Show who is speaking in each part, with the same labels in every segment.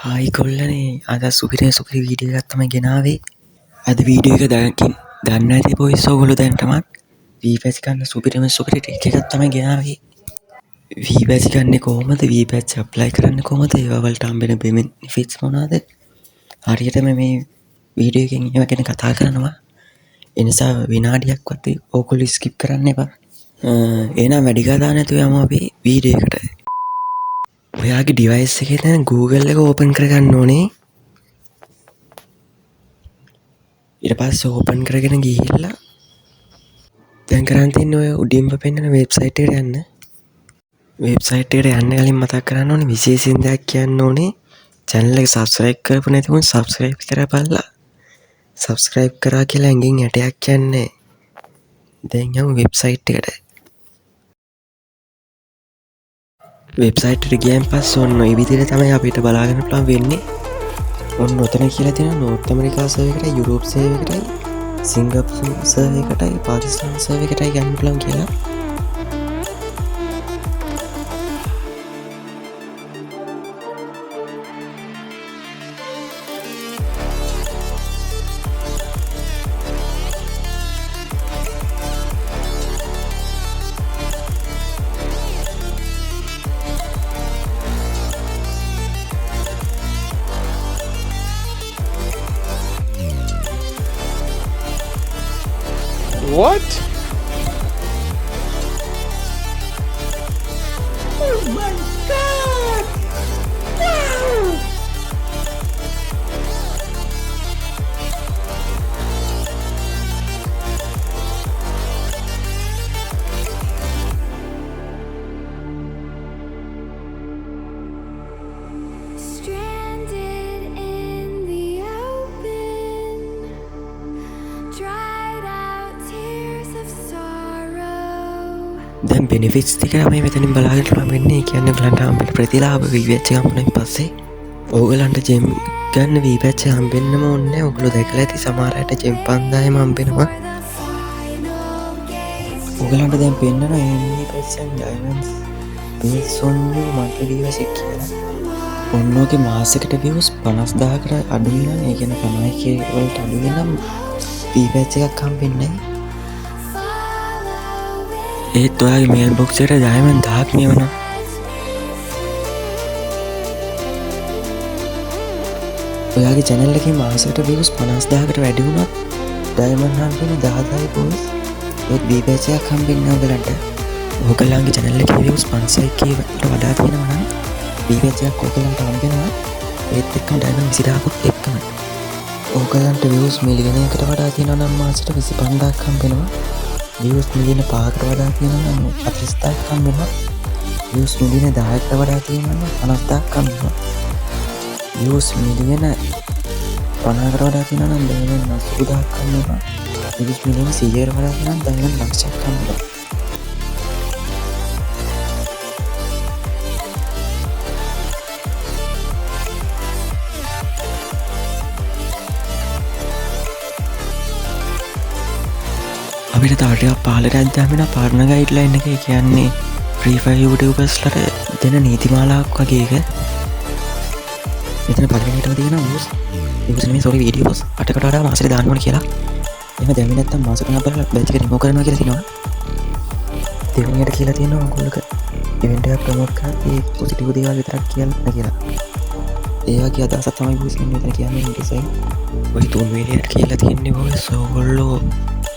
Speaker 1: හායිකොල්ලනේ අද සුපිරේ වීඩියෝ එකක් තමයි ගෙනාවේ. අද වීඩියෝ එක දන්න ඇති බොයිස් ඔයගොල්ලෝ දැන්ටමත් වී-පැච් ගන්න සුපිරි ට්‍රික් එකක් තමයි ගෙනාවේ. වී-පැච් ගන්නේ කොහොමද? වී-පැච් ඇප්ලයි කරන්නේ කොහොමද? ඒවා වලට හම්බෙන බෙනිෆිට්ස් මොනවාද? හරියටම මේ වීඩියෝ එකෙන් ඒවා ගැන කතා කරනවා. ඒ නිසා විනාඩියක්වත් ඕගොල්ලෝ ස්කිප් කරන්න එපා. එහෙනම් වැඩි කතා නැතුව යමු අපි වීඩියෝ එකට. ඔයාගේ ඩිවයිස් එකේ දැන් Google එක ඕපන් කරගන්න ඕනේ. ඊට පස්සේ ඕපන් කරගෙන ගිහිල්ලා දැන් කරන් තියෙන්නේ ඔය උඩින්ම පෙන්නන වෙබ්සයිට් එකට යන්න. වෙබ්සයිට් එකට යන්න කලින් මතක් කරන්න ඕනේ විශේෂයෙන් දෙයක් කියන්න ඕනේ. channel එක subscribe කරපු නැතිවුන් subscribe කරපල්ලා. subscribe කරා කියලා ඇඟෙන් ඇටයක් කියන්නේ. දැන් යමු වෙබ්සයිට් එකට. වෙබ්සයිට් එකට ගියන් පස්සේ ඔන්න ඔය විදිහට තමයි අපිට බලාගන්න පුළුවන් වෙන්නේ. ඔන්න ඔතන කියලා තියෙනවා නෝර්ත් ඇමරිකා සර්වර් එකටයි යුරෝප් සර්වර් එකටයි සිංගප්පූර් සර්වර් එකටයි පාකිස්තාන් සර්වර් එකටයි ගන්න පුළුවන් කියලා.
Speaker 2: What? Oh my god! No!
Speaker 3: Stranded in the open, dried out tears of sorrow.
Speaker 1: දැන් බෙනිෆිට්ස් ටික තමයි මෙතනින් බලාගන්න පුළුවන් වෙන්නේ. කියන්නේ ඔයගලන්ට හම්බෙන ප්‍රතිලාභ වී-පැච් එක හම්බුනයින් පස්සේ ඕගලන්ට ජෙම් ගන්න වී-පැච් එක හම්බෙන්නම ඕනේ නැහැ. ඔයගොල්ලෝ දැකලා ඇති සමහර අයට ජෙම් 5000ම හම්බෙනවා. ඔයගලන්ට දැන් පෙන්නනවා මේ% ඩයමන්ඩ්ස් based on your monthly views කියලා. ඔන්න ඔගේ මාසෙකට views 50000කට අඩු වෙනවා. ඒ කියන්නේ 50k වලට අඩු වෙනම් වී-පැච් එකක් හම්බෙන්නේ නැහැ. ඒත් ඔයාගේ මේල් බොක්ස් එකට ඩයමන්ඩ් 1000ක් මෙවනවා. ඔයාගේ channel එකේ මාසෙකට views 50000කට වැඩි වුණොත් ඩයමන්ඩ් හම්බෙන්නේ 10000යි බොස්. ඒත් වී-පැච් එකක් හම්බෙන්නේ ඔයගලන්ට. ඔයගලන්ගේ channel එකේ views 500k වලට වඩා තියෙනවා නම් වී-පැච් එකක් ඔයගලන්ට හම්බෙනවා. ඒත් එක්කම ඩයමන්ඩ් 20000කුත් එක්කම. ඔයගලන්ට views මිලියනයකට වඩා තියෙනවා නම් මාසෙට 25000ක් හම්බෙනවා. views මිලියන 5කට වඩා තියෙනවා නම් 40000ක් හම්බෙනවා. views මිලියන 10කට වඩා තියෙනවා නම් 50000ක් හම්බෙනවා. views මිලියන 50කට වඩා තියෙනවා නම් ඩයමන්ඩ් 80000ක් හම්බෙනවා. views මිලියන 100කට වඩා තියෙනවා නම් ඩයමන්ඩ් ලක්ෂයක් හම්බෙනවා. අපිට තාටයක් පාලට ඇත්දාමෙන පාර්ණ ගයිඩ්ලයින් එක කියන්නේ ෆ්‍රී ෆයර් යූටියුබර්ස්ලට දෙන නීතිමාලාවක් වගේ එක. මෙතන පළවෙනිටම තියෙනවා views. views නෙමෙයි sorry videos 8කට වඩා මාසෙට දාන්න ඕන කියලා. එහෙම දැම්මේ නැත්තම් මාසෙකට බලලා බැච් එක රිමූව් කරනවා කියලා තියෙනවා. දෙවෙනියට කියලා තියෙනවා ඔයගොල්ලෝ ඉවෙන්ට් එකක් ප්‍රොමෝට් කරද්දී පොසිටිව් දේවල් විතරක් කියන්න කියලා. ඒ වගේ අදහසක් තමයි views කියන්නේ මෙතන කියන්නේ ඩිසයින්. ඔය තුන්වෙනියට කියලා තියෙන්නේ boys ඔයගොල්ලෝ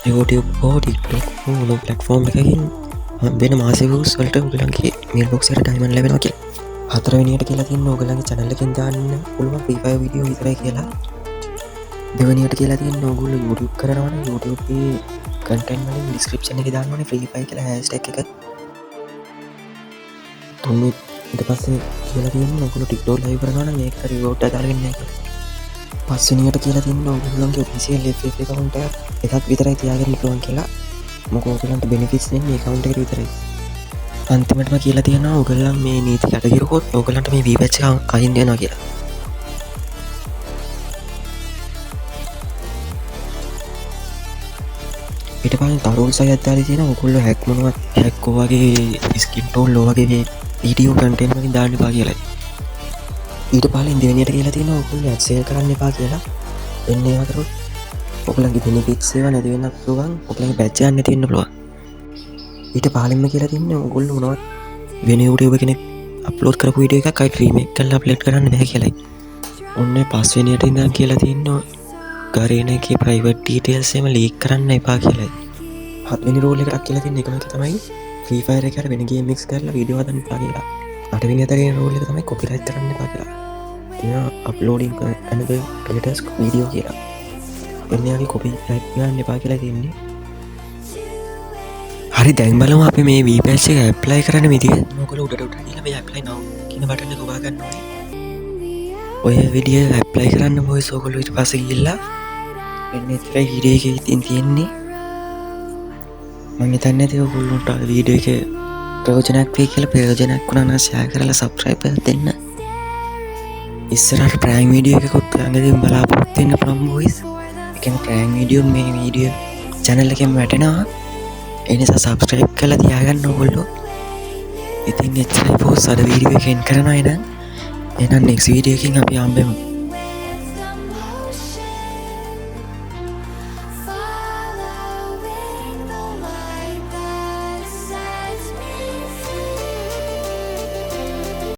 Speaker 1: YouTube හෝ TikTok හෝ මොන platform එකකින් වෙන මාසෙ views වලට ඔයගලන්ගේ mail box එකට diamond ලැබෙනවා කියලා. හතරවෙනියට කියලා තියෙනවා ඔයගලන්ගේ channel එකෙන් දාන්න පුළුවන් free fire video විතරයි කියලා. දෙවෙනියට කියලා තියෙනවා ඔයගොල්ලෝ YouTube කරනවා නම් YouTube එකේ content වලින් description එකේ දාන්න ඕනේ free fire කියලා hashtag එක. තුන්වෙනි ඊට පස්සේ කියලා තියෙනවා ඔයගොල්ලෝ TikTok live කරනවා නම් ඒකට reward එක දාලා වෙන්නේ නැහැ කියලා. පස්වෙනියට කියලා තියෙනවා ඔයගොල්ලන්ගේ official FF account එකක් විතරයි තියාගන්න පුළුවන් කියලා. මොකද ඔයගලන්ට benefits දෙන්නේ මේ account එකට විතරයි. අන්තිමටම කියලා තියෙනවා ඔයගලන් මේ නීති කඩකිරුවොත් ඔයගලන්ට මේ වී-පැච් එක අයින් වෙනවා කියලා. ඊට පස්සේ තරුණ සයත් දාලා තියෙනවා ඔයගොල්ලෝ හැක් මොනවත් හැක් වගේ ස්කින් ටෝල් වගේ වීඩියෝ කන්ටෙන්ට් වලින් දාන්න එපා කියලා. ඊට පලින් දෙවනියට කියලා තියෙන ඔකුල් ඇත්සේල් කරන්න එපා කියලා එන්නේ අකරු ඔකලගේ පිනිිපික්සේව නැතිවෙන්න පුළුවන් ඔකලගේ බැච්චයන්න තියන්න පුළුවන් ඊට පාලින්ම කියලා තින්න ඔගොල්ල උනවත් වෙන ුටබ කෙනෙක් අප්ලෝඩ් කරපු විඩිය එක කයි ්‍රීමක් කල් අප්ලේට් කරන්න බැ කියලයි ඔන්න පස්වෙනයට ඉඳන් කියලා තින්නවා ගරේනක ප්‍රයිවට් ටීටල්සේම ලීක් කරන්න එපා කියලයි හත්වනි රෝල එකක් කියලා තින්න එකම තමයි ්‍රීෆයිර කර වෙනගේ මික්ස් කරලා විඩියවාදන්න පා කියලා අටවිනි අතරේ රෝල එක තමයි කොපිරයිත් කරන්න පා කියලා අප්ලෝඩින් ඇනද ටස් වීඩියෝ කියලා එන්නගේ කොපි රයිගන්න එපා කියලා තින්නේ හරි දැන් බලම අපි මේ වීපැච්ච එක ඇප්ලයි කරන විදිිය නොකල උඩට උට කියල මේ ඇප්ලයි නව කියන බටන්න ගවාගන්න ඔය විඩිය ඇප්ලයි කරන්න පොයි සෝකොලු ඉට පස ගිල්ලා එන්න එතර හිඩේක ඉතින් තියෙන්නේ මං තන්න ඇති ඔකුල්ලුන්ට වීඩිය එක ප්‍රෝජනක් වේ කියල ප්‍රයෝජනක් වුණනා සයා කරලා සබ්‍රයිප දෙන්න ඉස්සරට ප්‍රෑන් වීඩිය එකකුත් ළඟදී බලාපොරොත්තින්න ප්‍රම්බෝයිස් එකන ප්‍රෑන් වීඩියෝ මේ වීඩිය චැනල්ල එකෙන් වැටෙනවා එනිසා සබස්ක්‍රයිබ් කල තියාගන්න ඔගොල්ලෝ ඉතින් එච්චරයි පෝ සද වීඩියෝ එකෙන් කරන එන එනම් නෙක්ස් වීඩියෝකින් අපි අම්බෙමු